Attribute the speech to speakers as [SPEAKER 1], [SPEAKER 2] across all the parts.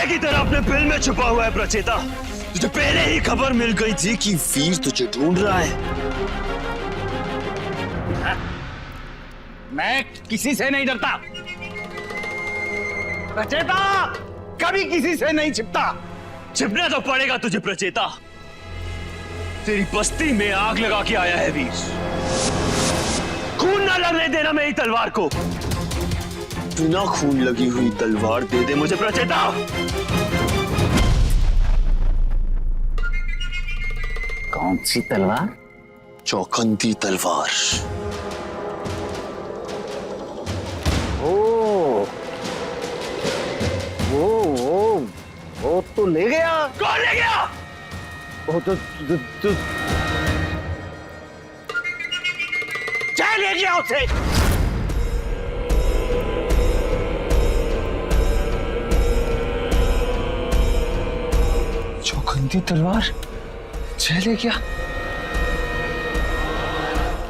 [SPEAKER 1] चूहे की तरह अपने बिल में छुपा हुआ है प्रचेता। तुझे पहले ही खबर मिल गई थी कि वीर तुझे ढूंढ रहा है।
[SPEAKER 2] मैं किसी से नहीं डरता प्रचेता, कभी किसी से नहीं छिपता।
[SPEAKER 1] छिपना तो पड़ेगा तुझे प्रचेता। तेरी बस्ती में आग लगा के आया है वीर। खून ना लगने देना मेरी तलवार को। बिना खून लगी हुई तलवार दे दे मुझे प्रचेता।
[SPEAKER 2] कौन सी तलवार?
[SPEAKER 1] चौखंती तलवार।
[SPEAKER 2] वो तो ले गया।
[SPEAKER 1] कौन ले गया?
[SPEAKER 2] वो तो क्या ले गया उसे?
[SPEAKER 1] चौखंती तलवार जय ले गया।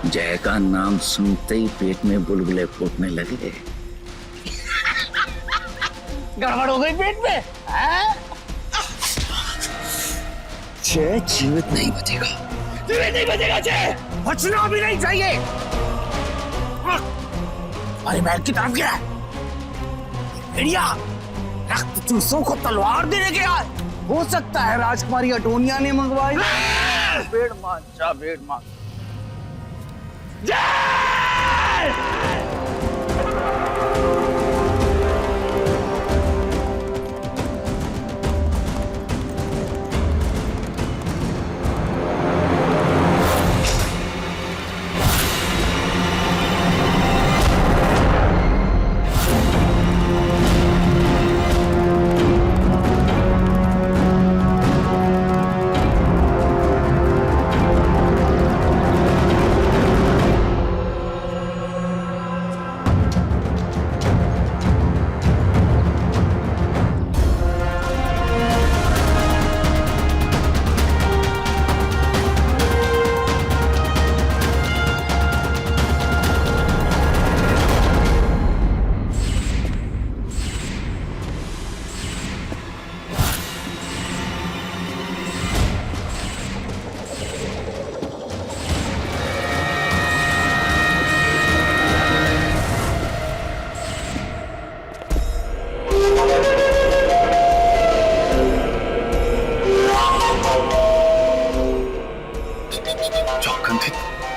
[SPEAKER 3] जय का नाम सुनते ही पेट में बुलबुले फूटने लगे।
[SPEAKER 2] गड़बड़ हो गई पेट में।
[SPEAKER 1] जय जीवित नहीं बचेगा। जीवित नहीं बचेगा जय।
[SPEAKER 2] बचना भी नहीं चाहिए। अरे महल की तरफ गया भेड़िया, रक्त चूसों को तलवार देने गया। हो सकता है राजकुमारी अटोनिया ने मंगवाई। भेड़ मान जा, भेड़ मान।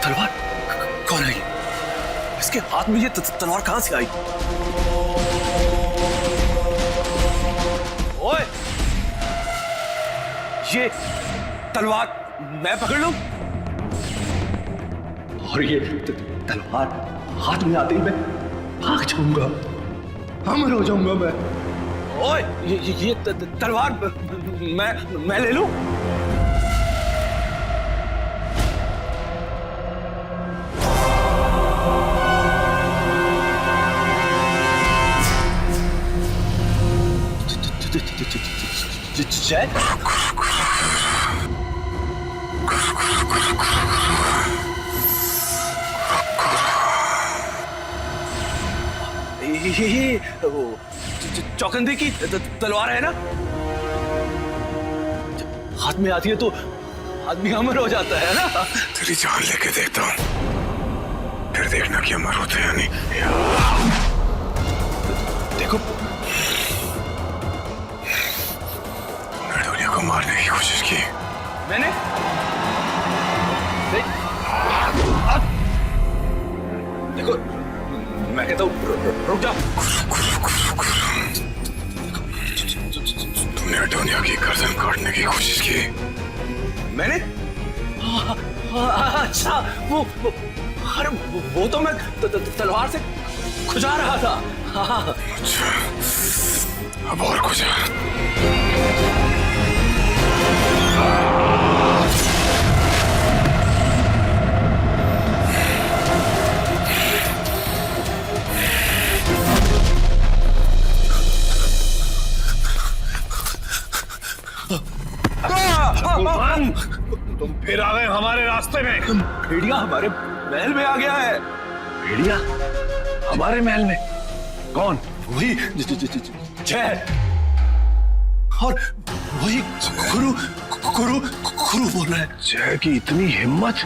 [SPEAKER 1] तलवार कौन है? इसके हाथ में ये तलवार कहां से आई? ओए, ये तलवार मैं पकड़ लूं? और ये तलवार हाथ में आते ही मैं भाग जाऊंगा, अमर हो जाऊंगा मैं। ओए, ये तलवार मैं ले लूं? जय ये चौखंदी की तलवार है ना? हाथ में आती है तो आदमी अमर हो जाता है ना?
[SPEAKER 4] तेरी जान लेके देखता हूं, फिर देखना कि अमर होते हैं या नहीं।
[SPEAKER 1] देखो,
[SPEAKER 4] दुनिया को मारने की कोशिश की
[SPEAKER 1] मैंने देखो, मैं कहता हूं रुक जा।
[SPEAKER 4] तुमने अटोनिया की गर्दन काटने की कोशिश की।
[SPEAKER 1] मैंने? अच्छा, वो अरे वो तो मैं तलवार से खुजा रहा था।
[SPEAKER 4] अच्छा, अब और खुजा।
[SPEAKER 5] तुम फिर आ गए हमारे रास्ते में।
[SPEAKER 1] भेड़िया हमारे महल में आ गया है।
[SPEAKER 5] भेड़िया हमारे महल में? कौन?
[SPEAKER 1] वही जय। और वही गुरु गुरु गुरु बोल रहा है।
[SPEAKER 5] जय की इतनी हिम्मत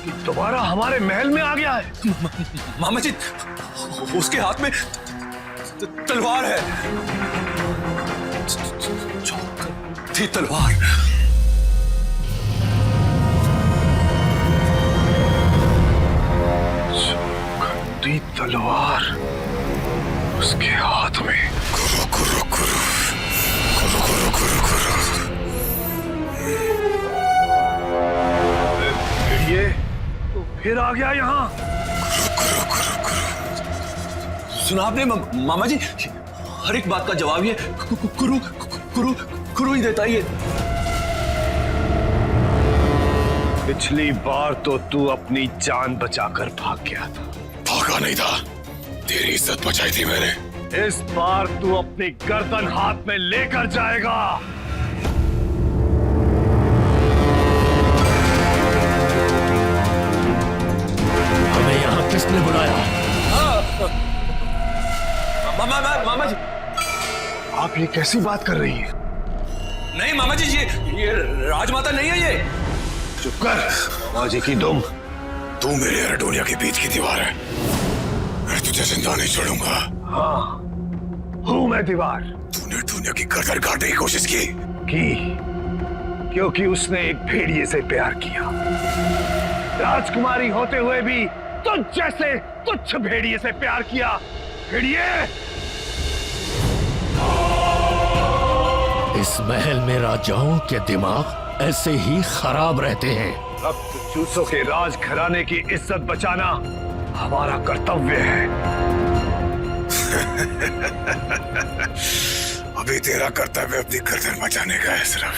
[SPEAKER 5] कि दोबारा हमारे महल में आ गया है।
[SPEAKER 1] मामा जी, उसके हाथ में तलवार है, थी तलवार।
[SPEAKER 5] खंडी तलवार उसके हाथ में।
[SPEAKER 4] गुरु गुरु गुरु गुरु गुरु गुरु गुरु।
[SPEAKER 5] ये तो फिर आ गया यहाँ।
[SPEAKER 1] सुना आपने मामा जी, हर एक बात का जवाब ये गुरु गुरु गुरु ही देता है।
[SPEAKER 5] पिछली बार तो तू अपनी जान बचाकर भाग गया था।
[SPEAKER 4] भागा नहीं था, तेरी इज्जत बचाई थी मैंने।
[SPEAKER 5] इस बार तू अपनी गर्दन हाथ में लेकर जाएगा।
[SPEAKER 6] हमें यहाँ किसने बुलाया?
[SPEAKER 1] मामा जी,
[SPEAKER 5] आप ये कैसी बात कर रही है?
[SPEAKER 1] नहीं मामा जी, ये राजमाता नहीं है। ये
[SPEAKER 5] चुप कर बाजी की दुम।
[SPEAKER 4] तू मेरे एराडोनिया के बीच की दीवार है, मैं तुझे जिंदा नहीं छोड़ूंगा।
[SPEAKER 5] हाँ, हूं मैं दीवार।
[SPEAKER 4] तूने दुनिया की गर्दन काटने की कोशिश की,
[SPEAKER 5] क्योंकि उसने एक भेड़िए से प्यार किया। राजकुमारी होते हुए भी तुझ जैसे तुच्छ भेड़िए से प्यार किया। भेड़िए,
[SPEAKER 6] इस महल में राजाओं के दिमाग ऐसे ही खराब रहते हैं।
[SPEAKER 5] रक्त चूसों के राज घराने की इज्जत बचाना हमारा कर्तव्य है।
[SPEAKER 4] अभी तेरा कर्तव्य अपनी गर्दन बचाने का है सिर्फ।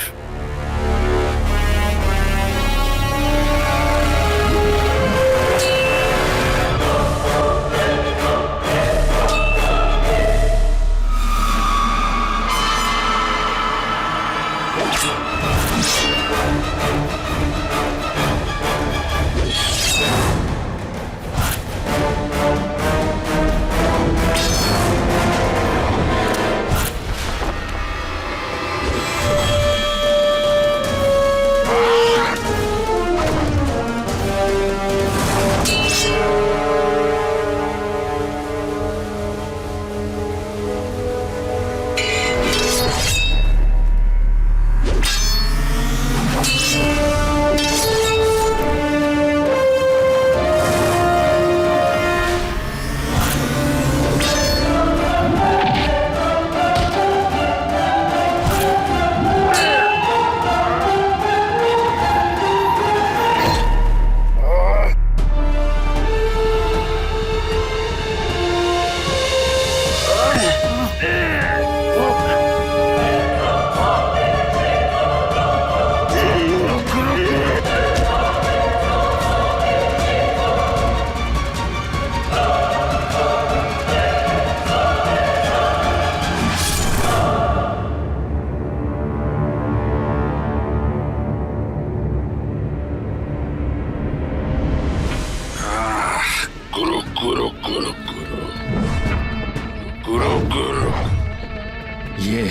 [SPEAKER 6] ये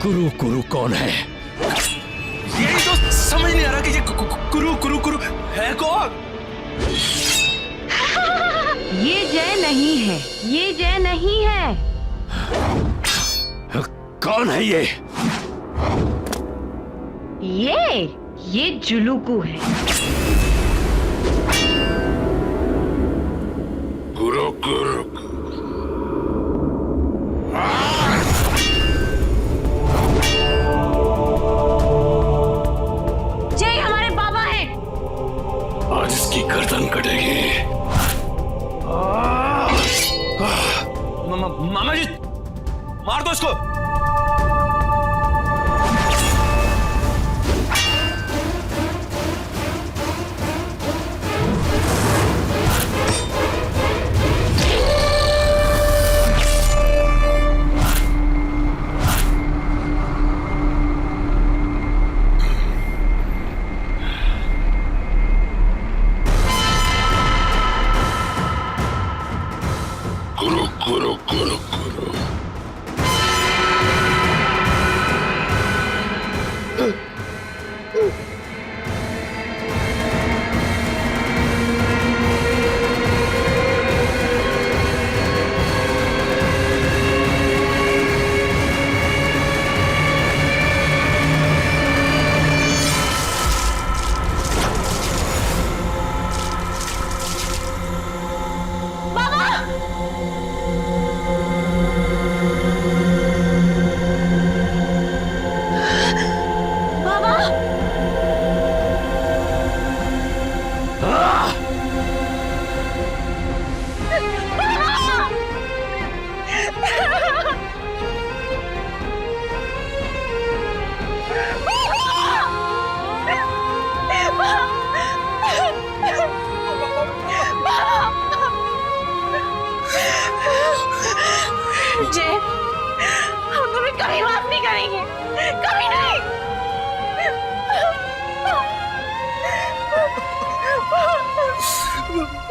[SPEAKER 6] गुरु गुरु कौन है?
[SPEAKER 1] यही तो समझ नहीं आ रहा कि ये गुरु गुरु गुरु है कौन?
[SPEAKER 7] ये जय नहीं है, ये जय नहीं है।
[SPEAKER 6] कौन है ये?
[SPEAKER 7] ये जुलूकू है।
[SPEAKER 4] गुरु गुरु
[SPEAKER 7] जय हमारे बाबा हैं।
[SPEAKER 4] आज इसकी गर्दन कटेगी।
[SPEAKER 1] मामा जी, मार दो इसको।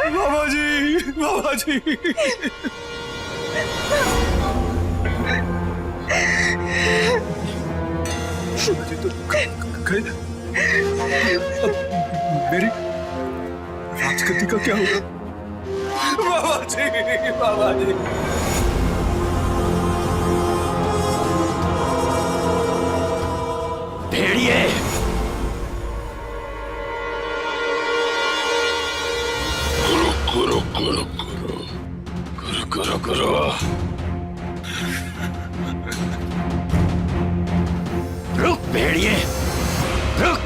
[SPEAKER 1] बाबा जी, बाबा जी। जी तो मेरी राजगद्दी का क्या होगा? बाबा जी, बाबा जी।
[SPEAKER 6] भेड़िए,
[SPEAKER 4] गुरु गुरु गुरु गुरु गुरु गुरु
[SPEAKER 6] रुक भेड़िए, रुक।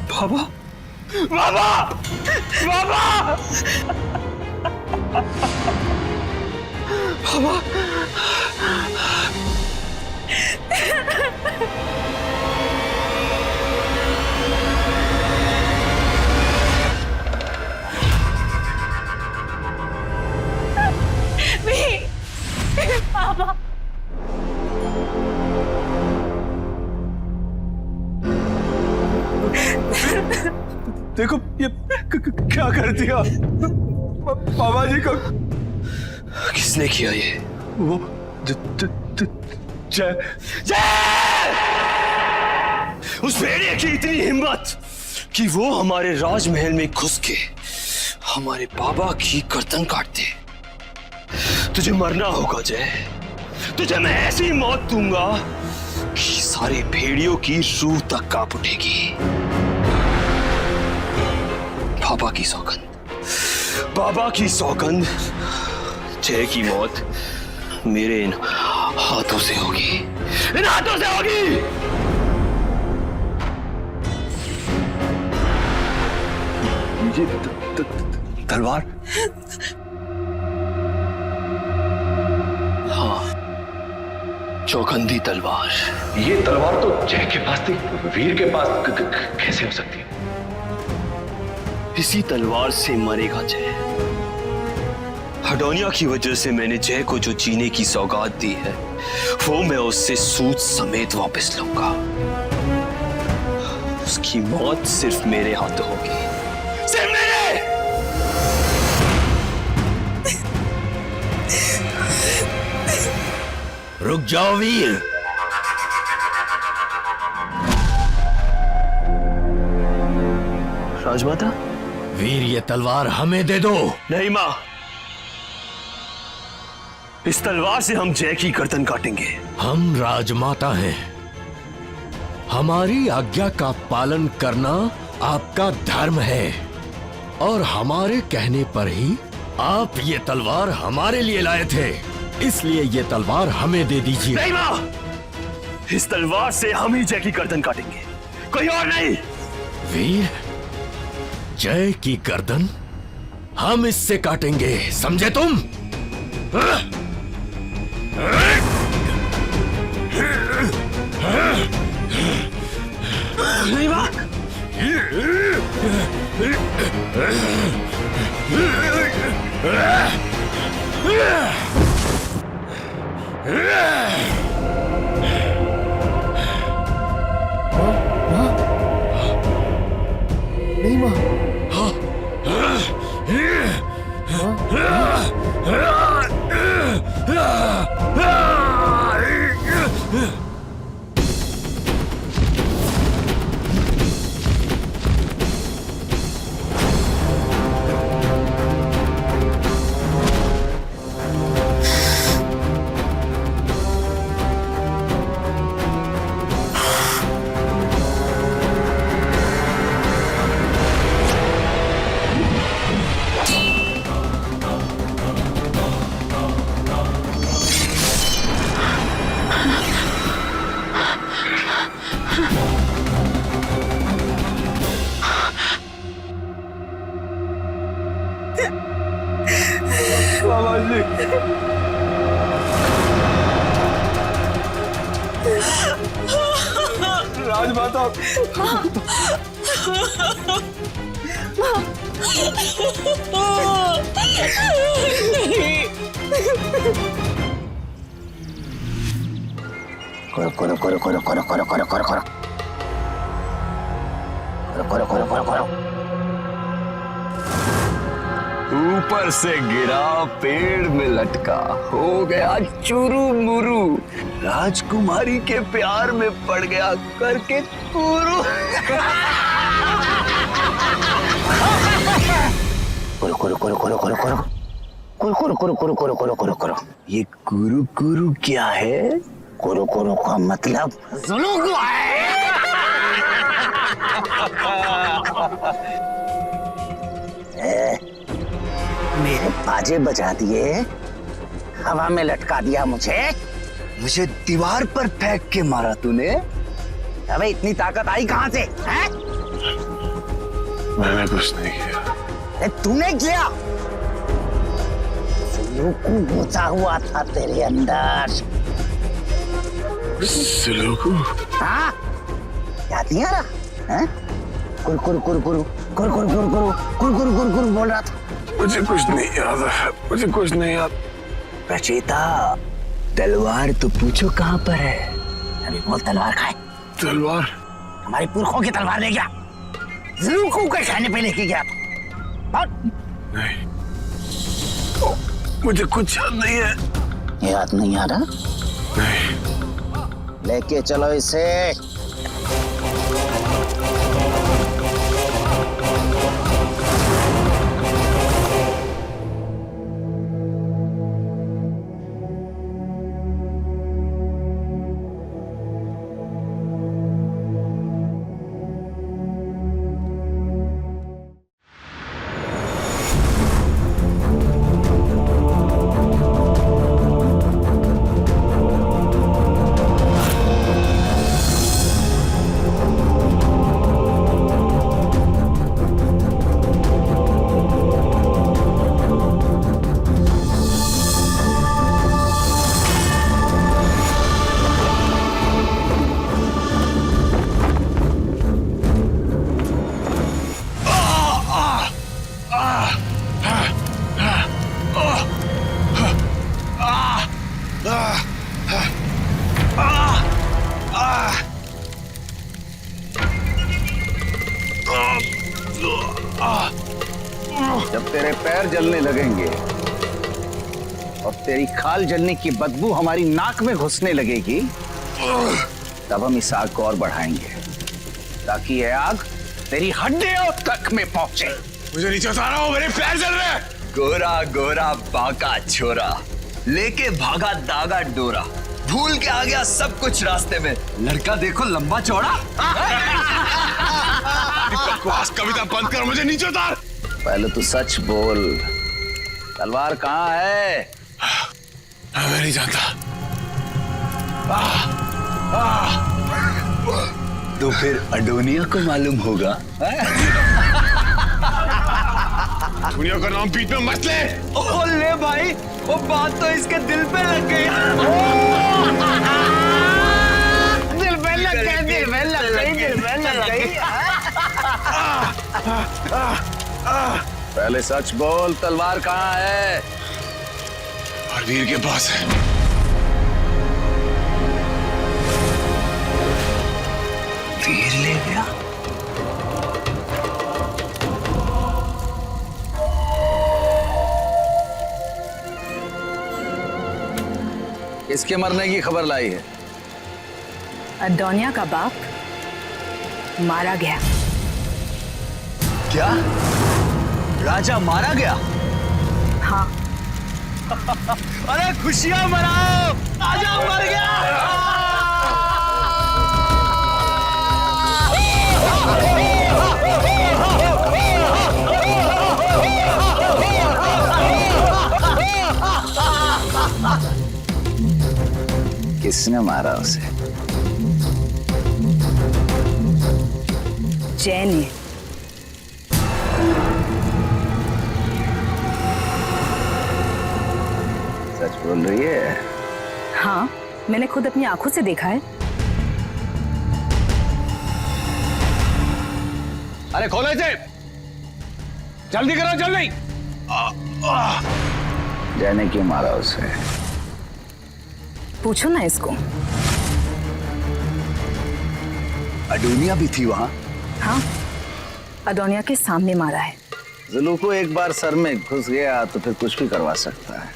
[SPEAKER 1] बाबा, बाबा, बाबा, बाबा।
[SPEAKER 7] पापा
[SPEAKER 1] देखो ये क्या कर दिया बाबा जी को।
[SPEAKER 5] किसने किया ये?
[SPEAKER 1] वो जय
[SPEAKER 5] उस भेड़िए की इतनी हिम्मत कि वो हमारे राजमहल में घुस के हमारे बाबा की गर्दन काट दे। तुझे मरना होगा जय, तुझे मैं ऐसी मौत दूंगा कि सारे भेड़ियों की रूह तक कांप उठेगी। बाबा की सौगंध, बाबा की सौगंध, जय की मौत मेरे इन हाथों से होगी, इन हाथों से होगी।
[SPEAKER 1] ये तलवार?
[SPEAKER 5] हाँ, चौखंदी तलवार।
[SPEAKER 4] ये तलवार तो जय के पास थी, वीर के पास कैसे हो सकती है?
[SPEAKER 5] इसी तलवार से मरेगा जय। हडोनिया की वजह से मैंने जय को जो जीने की सौगात दी है वो मैं उससे सूद समेत वापस लूंगा। उसकी मौत सिर्फ मेरे हाथों होगी, सिर्फ मेरे।
[SPEAKER 6] रुक जाओ वीर।
[SPEAKER 5] राजमाता,
[SPEAKER 6] वीर ये तलवार हमें दे दो।
[SPEAKER 5] नहीं मां, इस तलवार से हम जय की गर्दन काटेंगे।
[SPEAKER 6] हम राजमाता हैं, हमारी आज्ञा का पालन करना आपका धर्म है और हमारे कहने पर ही आप ये तलवार हमारे लिए लाए थे, इसलिए ये तलवार हमें दे दीजिए।
[SPEAKER 5] नहीं मां, इस तलवार से हम ही जय की गर्दन काटेंगे, कोई और नहीं।
[SPEAKER 6] वीर, जय की गर्दन हम इससे काटेंगे, समझे तुम?
[SPEAKER 5] नहीं मां,
[SPEAKER 1] राजमाता,
[SPEAKER 3] करो करो करो करो करो करो करो करो करो करो करो करो करो।
[SPEAKER 1] ऊपर से गिरा, पेड़ में लटका, हो गया चूरू मुरू, राजकुमारी के प्यार में पड़ गया करके कुरू।
[SPEAKER 3] करो करो करो करो करो करो करो करो करो करो करो करो करो।
[SPEAKER 1] ये कुरू कुरू क्या है?
[SPEAKER 3] करो करो का मतलब जुलूम है। मेरे बाजे बजा दिए, हवा में लटका दिया मुझे।
[SPEAKER 1] मुझे दीवार पर फेंक के मारा तूने।
[SPEAKER 3] अबे इतनी ताकत आई कहां से? हैं?
[SPEAKER 4] मैंने कुछ नहीं किया।
[SPEAKER 3] अरे तूने किया। सुलूकू घुसा हुआ था तेरे अंदर।
[SPEAKER 4] सुलूकू?
[SPEAKER 3] हाँ, याद नहीं आ रहा? हैं? कुर कुर कुर कुर कुर कुर कुर कुर कुर कुर कुर कुर बोल रहा था।
[SPEAKER 4] मुझे कुछ नहीं याद है, मुझे कुछ नहीं याद।
[SPEAKER 1] रचेता, तलवार तो पूछो कहाँ पर है?
[SPEAKER 3] अभी बोल तलवार खाए।
[SPEAKER 4] तलवार?
[SPEAKER 3] हमारे पुरखों की तलवार ले गया, जुलूकू के कहने पे लेके गया।
[SPEAKER 4] नहीं, मुझे कुछ याद नहीं है।
[SPEAKER 3] याद नहीं आ रहा?
[SPEAKER 4] नहीं।
[SPEAKER 3] लेके चलो इसे।
[SPEAKER 2] जब तेरे पैर जलने लगेंगे और तेरी खाल जलने की बदबू हमारी नाक में घुसने लगेगी, तब हम इस आग को और बढ़ाएंगे ताकि यह आग तेरी हड्डियों तक में पहुंचे।
[SPEAKER 4] मुझे नीचे उतारो, मेरे पैर जल रहे हैं।
[SPEAKER 1] गोरा गोरा बाका छोरा लेके भागा दागा डोरा, भूल के आ गया सब कुछ रास्ते में, लड़का देखो लंबा चौड़ा।
[SPEAKER 4] बकवास कविता बंद कर, मुझे नीचे उतार।
[SPEAKER 2] पहले तू सच बोल, तलवार कहाँ है?
[SPEAKER 4] मैं नहीं जानता।
[SPEAKER 1] तो फिर अडोनिया को मालूम होगा।
[SPEAKER 4] दुनिया का नाम पीठ में मत ले।
[SPEAKER 1] ओ ले भाई, वो बात तो इसके दिल पे लग गई।
[SPEAKER 2] दिल पे लग गई, दिल पे लग गई, दिल पे लग गई। पहले सच बोल, तलवार कहाँ है?
[SPEAKER 4] वीर के पास है।
[SPEAKER 1] वीर ले गया?
[SPEAKER 2] किसके मरने की खबर लाई है?
[SPEAKER 8] अडोनिया का बाप मारा गया।
[SPEAKER 1] क्या? राजा मारा गया?
[SPEAKER 8] हाँ।
[SPEAKER 1] अरे खुशियां मनाओ, राजा मर गया।
[SPEAKER 2] किसने मारा उसे?
[SPEAKER 8] जय ने।
[SPEAKER 2] सच बोल रही है?
[SPEAKER 8] हाँ, मैंने खुद अपनी आंखों से देखा है।
[SPEAKER 2] अरे खोलो इसे, जल्दी करो, जल्दी। जय ने क्यों मारा उसे?
[SPEAKER 8] पूछो ना इसको।
[SPEAKER 1] अडोनिया भी थी वहां?
[SPEAKER 8] हाँ, अडोनिया के सामने मारा है।
[SPEAKER 2] जुलू को एक बार सर में घुस गया तो फिर कुछ भी करवा सकता है।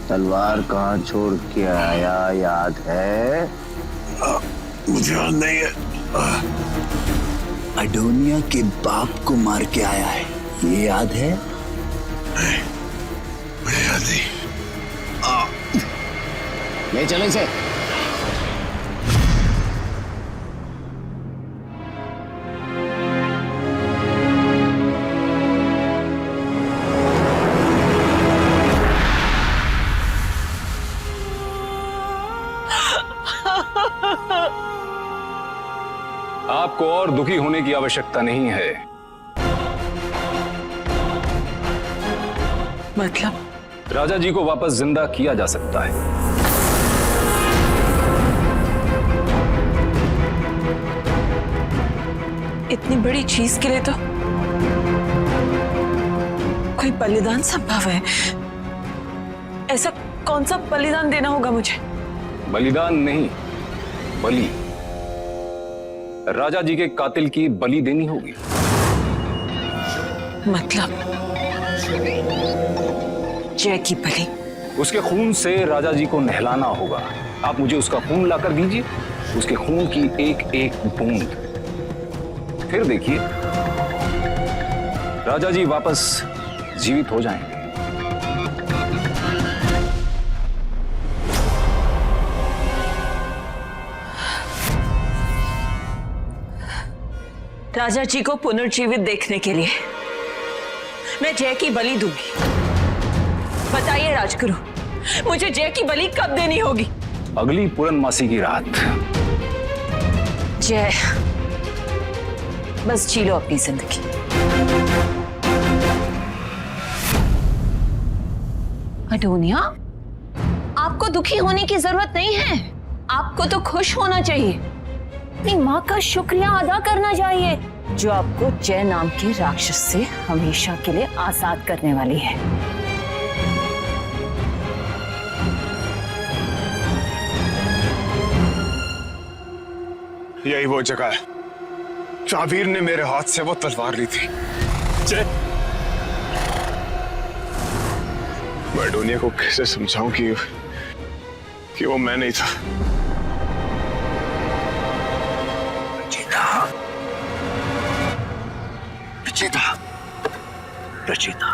[SPEAKER 2] तलवार कहाँ छोड़ के आया याद है?
[SPEAKER 4] मुझे याद नहीं है।
[SPEAKER 1] अडोनिया के बाप को मार के आया है, ये याद है?
[SPEAKER 4] मुझे याद नहीं।
[SPEAKER 2] ले चलो इसे।
[SPEAKER 9] आपको और दुखी होने की आवश्यकता नहीं है।
[SPEAKER 8] मतलब?
[SPEAKER 9] राजा जी को वापस जिंदा किया जा सकता है।
[SPEAKER 10] इतनी बड़ी चीज के लिए तो कोई बलिदान संभव है। ऐसा कौन सा बलिदान देना होगा मुझे?
[SPEAKER 9] बलिदान नहीं, बलि। राजा जी के कातिल की बलि देनी होगी।
[SPEAKER 10] मतलब जय की बलि?
[SPEAKER 9] उसके खून से राजा जी को नहलाना होगा। आप मुझे उसका खून लाकर दीजिए, उसके खून की एक एक बूंद। फिर देखिए, राजा जी वापस जीवित हो जाएंगे।
[SPEAKER 10] राजा जी को पुनर्जीवित देखने के लिए मैं जय की बलि दूंगी। बताइए राजगुरु, मुझे जय की बलि कब देनी होगी?
[SPEAKER 9] अगली पूर्णमासी की रात।
[SPEAKER 10] जय, बस जी लो अपनी जिंदगी। अडोनिया, आपको दुखी होने की जरूरत नहीं है। आपको तो खुश होना चाहिए। अपनी माँ का शुक्रिया अदा करना चाहिए।
[SPEAKER 8] जो आपको जय नाम के राक्षस से हमेशा के लिए आजाद करने वाली है।
[SPEAKER 4] यही वो जगह है जहां वीर ने मेरे हाथ से वो तलवार ली थी।
[SPEAKER 5] जय,
[SPEAKER 4] मैं डोनिया को कैसे समझाऊं कि वो मैं नहीं था।
[SPEAKER 2] रचिता,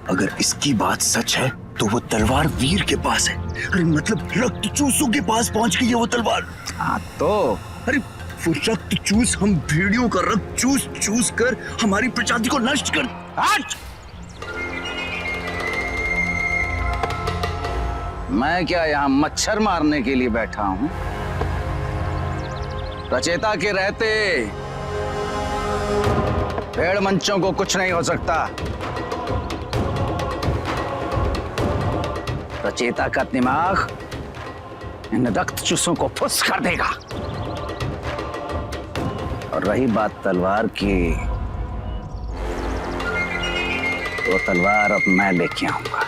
[SPEAKER 2] अगर इसकी बात सच है तो वो तलवार वीर के पास है। अरे मतलब रक्त चूसों के पास पहुंच गई है वो तलवार। हाँ तो अरे वो रक्त चूस, हम भेड़ियों का रक्त चूस चूस कर हमारी प्रजाति को नष्ट कर। आज मैं क्या यहाँ मच्छर मारने के लिए बैठा हूँ? रचेता के रहते भेड़ मंचों को कुछ नहीं हो सकता। रचेता का दिमाग इन रक्त चूसों को फुस कर देगा। और रही बात तलवार की, वो तलवार अब मैं लेके आऊंगा।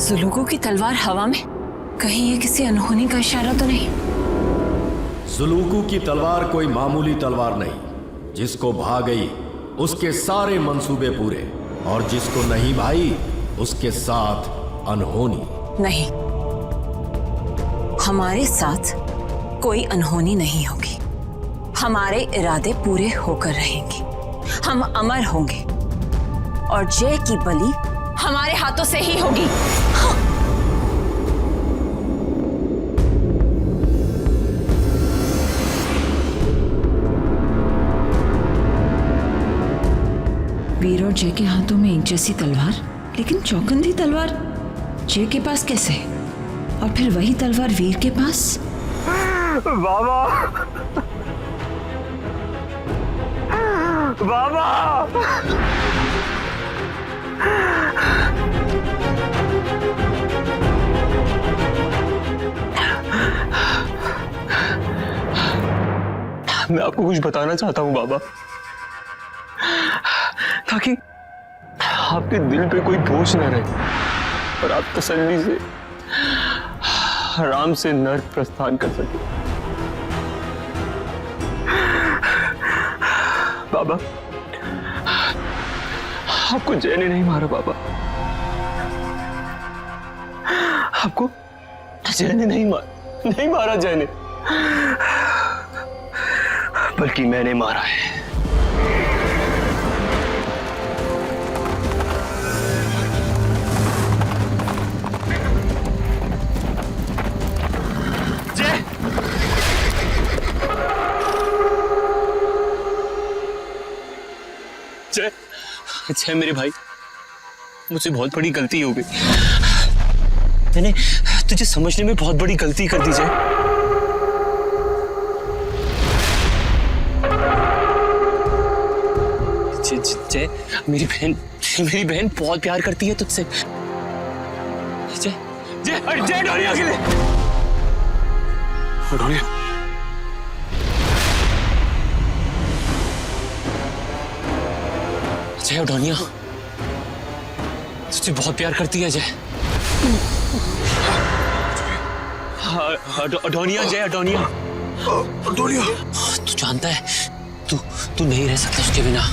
[SPEAKER 10] जुलूगू की तलवार हवा में, कहीं ये किसी अनहोनी का इशारा तो नहीं?
[SPEAKER 6] जुलूगू की तलवार कोई मामूली तलवार नहीं। जिसको भा गई उसके सारे मंसूबे पूरे, और जिसको नहीं भाई उसके साथ अनहोनी।
[SPEAKER 10] नहीं, हमारे साथ कोई अनहोनी नहीं होगी। हमारे इरादे पूरे होकर रहेंगे। हम अमर होंगे और जय की बलि हमारे हाथों से ही होगी। वीर और जय के हाथों में एक जैसी तलवार, लेकिन चौकंदी तलवार जय के पास कैसे, और फिर वही तलवार वीर के पास?
[SPEAKER 5] बाबा, बाबा, मैं आपको कुछ बताना चाहता हूं बाबा, ताकि आपके दिल पे कोई बोझ ना रहे और आप तसल्ली से आराम से नर्क प्रस्थान कर सके। बाबा, आपको जय ने नहीं मारा बाबा, आपको जय ने नहीं मारा जय ने, बल्कि मैंने मारा है। जय, जय, जय मेरे भाई, मुझसे बहुत बड़ी गलती हो गई। मैंने तुझे समझने में बहुत बड़ी गलती कर दी जय। जय, मेरी बहन बहुत प्यार करती है तुझसे। जय, जय, जय डोनिया के लिए।
[SPEAKER 4] डोनिया,
[SPEAKER 5] जय डोनिया तुझसे बहुत प्यार करती है जय। डोनिया, जय डोनिया,
[SPEAKER 4] डोनिया,
[SPEAKER 5] तू जानता है तू नहीं रह सकता उसके बिना।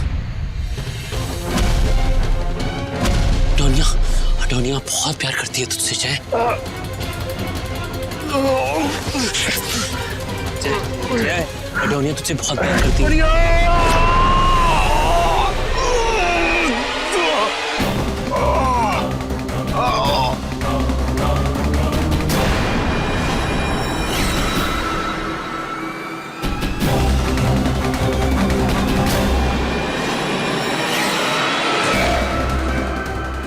[SPEAKER 5] डोनिया बहुत प्यार करती है तुझसे जय। जय, डोनिया तुझसे बहुत प्यार करती है।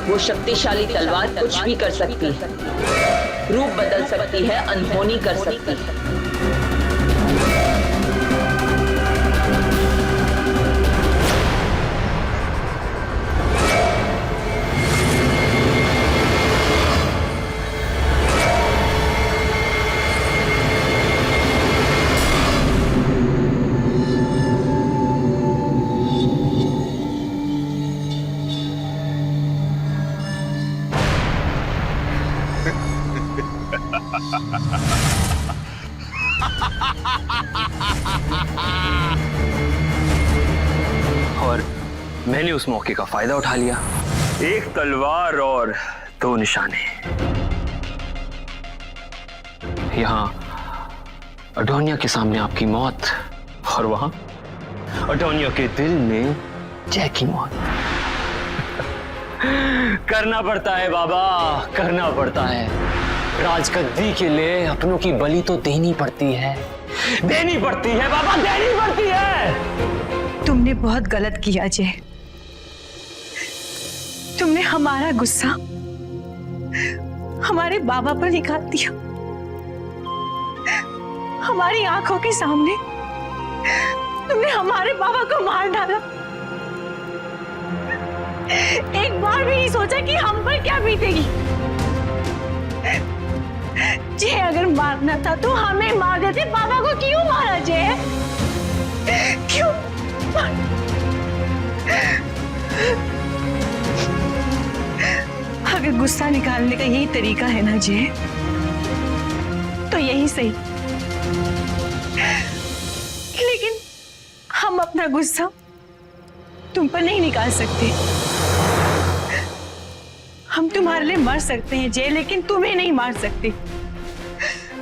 [SPEAKER 10] वो शक्तिशाली तलवार कुछ भी कर सकती है, रूप बदल सकती है, अनहोनी कर सकती है।
[SPEAKER 5] और मैंने उस मौके का फायदा उठा लिया। एक तलवार और 2 निशाने। यहां अडोनिया के सामने आपकी मौत, और वहां अडोनिया के दिल में जय की मौत। करना पड़ता है बाबा, करना पड़ता है। राजगद्दी के लिए अपनों की बलि तो देनी पड़ती है, देनी पड़ती है बाबा, देनी पड़ती है।
[SPEAKER 8] तुमने बहुत गलत किया जय। तुमने हमारा गुस्सा हमारे बाबा पर निकाल दिया। हमारी आंखों के सामने तुमने हमारे बाबा को मार डाला। एक बार भी नहीं सोचा कि हम पर क्या बीतेगी। जय अगर मारना था तो हमें मार देते, बाबा को क्यों मारा जय? क्यों? अगर गुस्सा निकालने का यही तरीका है ना जय, तो यही सही। लेकिन हम अपना गुस्सा तुम पर नहीं निकाल सकते। हम तुम्हारे लिए मर सकते हैं जय, लेकिन तुम्हें नहीं मार सकते।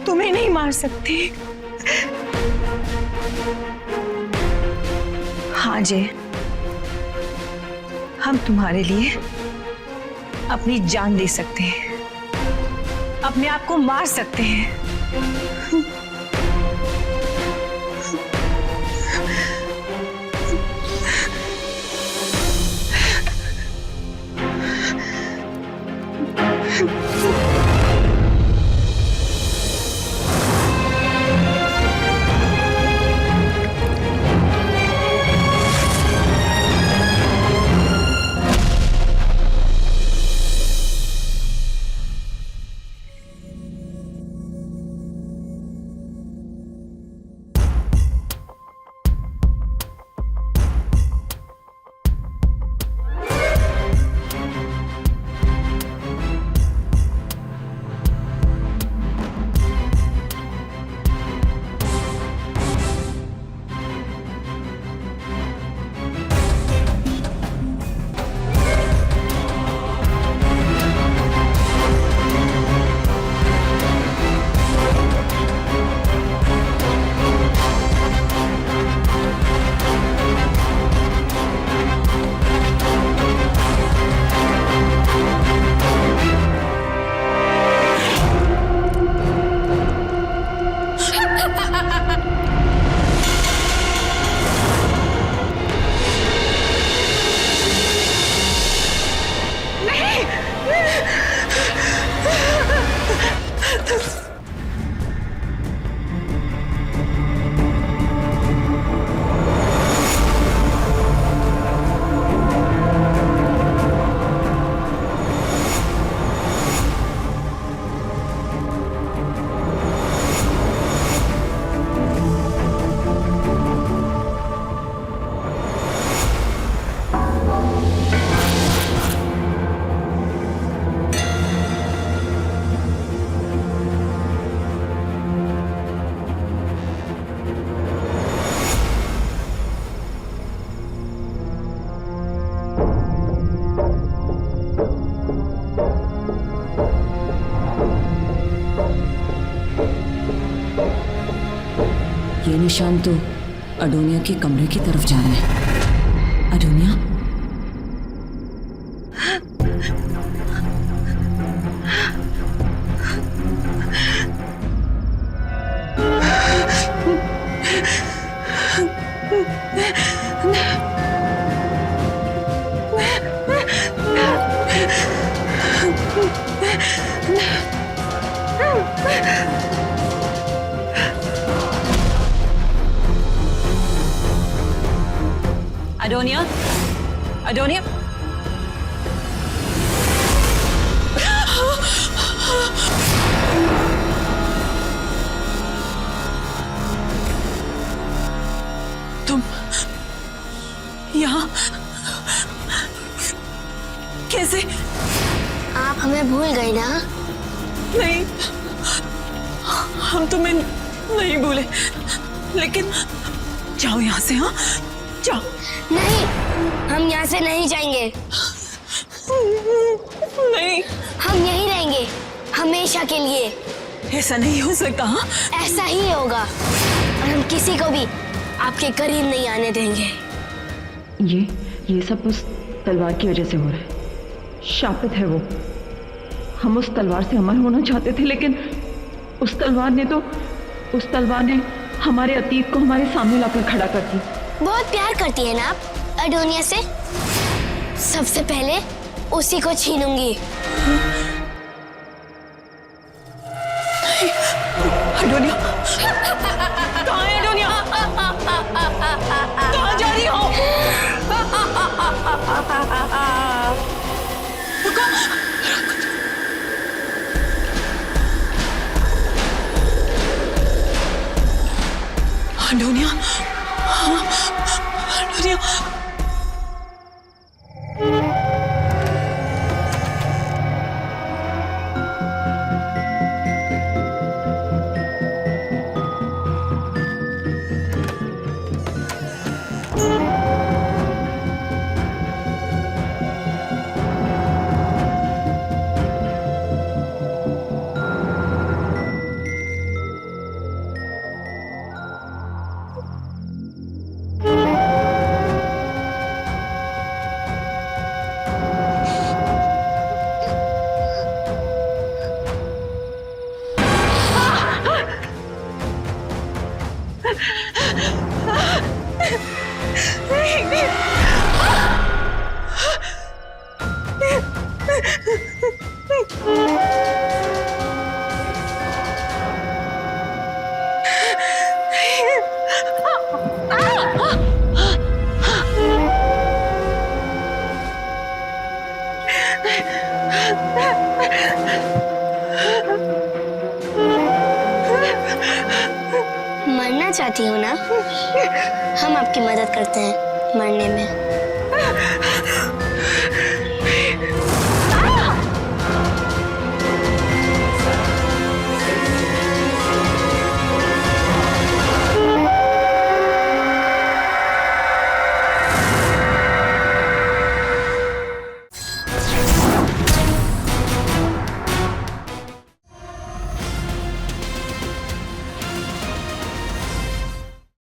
[SPEAKER 8] तुम्हें नहीं मार सकते। हाँ जय, हम तुम्हारे लिए अपनी जान दे सकते हैं, अपने आप को मार सकते हैं।
[SPEAKER 10] ये निशान तो अडोनिया के कमरे की तरफ जा रहे हैं। अडोनिया, अडोनिया, अडोनिया, तुम यहाँ कैसे?
[SPEAKER 11] आप हमें भूल गए ना?
[SPEAKER 10] नहीं,
[SPEAKER 8] हम तुम्हें नहीं भूले, लेकिन जाओ यहाँ से। हाँ जाओ।
[SPEAKER 11] नहीं, हम यहाँ से नहीं जाएंगे।
[SPEAKER 8] नहीं,
[SPEAKER 11] हम यहीं रहेंगे हमेशा के लिए।
[SPEAKER 8] ऐसा नहीं हो सकता। हाँ
[SPEAKER 11] ऐसा ही होगा और हम किसी को भी आपके करीब नहीं आने देंगे।
[SPEAKER 7] ये सब उस तलवार की वजह से हो रहा है। शापित है वो। हम उस तलवार से अमर होना चाहते थे, लेकिन उस तलवार ने हमारे अतीत को हमारे सामने लाकर खड़ा कर दिया।
[SPEAKER 11] बहुत प्यार करती है ना आप अडोनिया से? सबसे पहले उसी को छीनूंगी।
[SPEAKER 8] अडोनिया, कहाँ है अडोनिया? कहाँ जा रही हो? रुको। अडोनिया, अडोनिया।
[SPEAKER 11] मरना चाहती हो ना? हम आपकी मदद करते हैं मरने में।